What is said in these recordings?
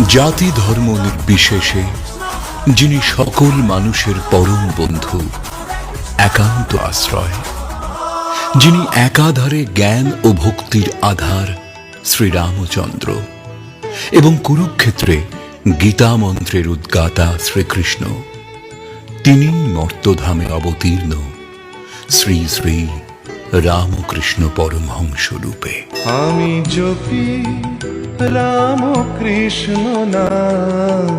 জাতি ধর্ম নির্বিশেষে যিনি সকল মানুষের পরম বন্ধু, একান্ত আশ্রয়, যিনি একাধারে জ্ঞান ও ভক্তির আধার, শ্রীরামচন্দ্র, এবং কুরুক্ষেত্রে গীতা মন্ত্রের উদ্গাতা শ্রীকৃষ্ণ, তিনি মর্তধামে অবতীর্ণ শ্রী শ্রী রামকৃষ্ণ পরমহংস রূপে। আমি জপি রামকৃষ্ণ নাম,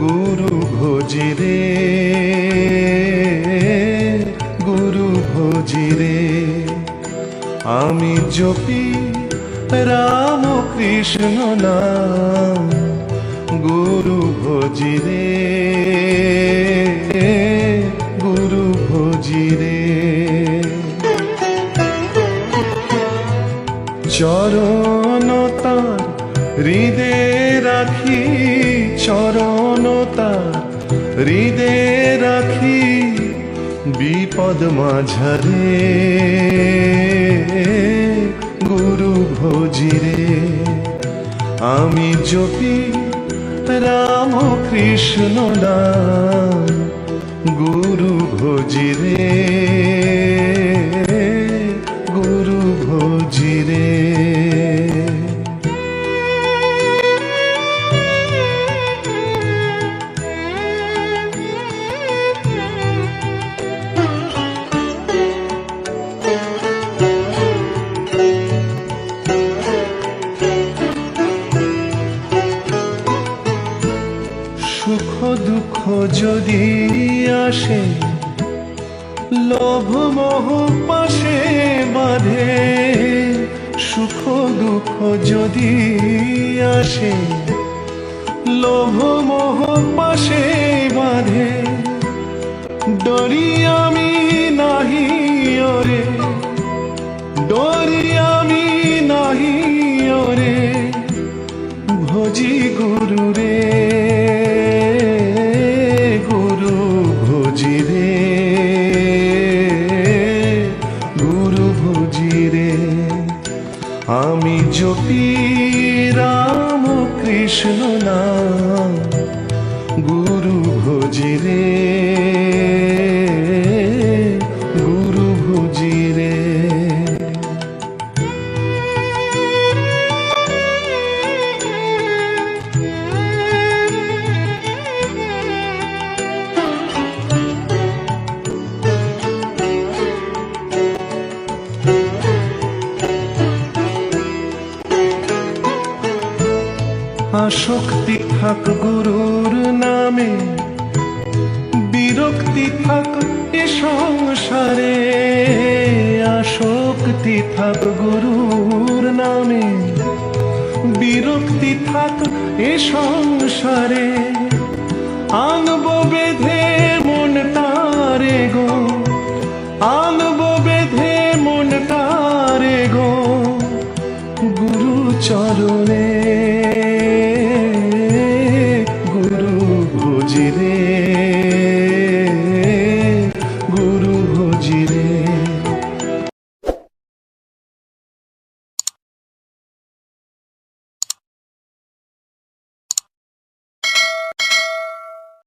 গুরু ভোজি রে, গুরু ভোজি রে। আমি জপি রামকৃষ্ণ নাম, গুরু ভোজি রে, গুরু ভোজি রে। চরণ তার হৃদে রাখি, চরণ তার হৃদে রাখি, বিপদ মাঝারে গুরু ভোজি রে। আমি জপি রামকৃষ্ণ নাম, গুরু ভোজি রে, গুরু ভোজি রে। সুখ দুঃখ যদি আসে, লোভ মোহ পাশে বাঁধে। সুখ দুঃখ যদি আসে, লোভ মোহ পাশে বাঁধে। ডরি আমি নাহি ওরে, ডরি আমি নাহি ওরে, ভোজি গুরু রে, গুরু ভোজি রে, গুরু ভোজি রে। আমি জপি রামকৃষ্ণ নাম, গুরু ভোজি রে, গুরু ভোজি রে। আসক্তি থাক গুরুর নামে, বিরক্তি থাক এ সংসারে। আসক্তি থাক গুরুর নামে, বিরক্তি থাক এ সংসারে। আনবো বেঁধে মনটারে গো, আনবো বেঁধে মনটারে গো, গুরু চরণে।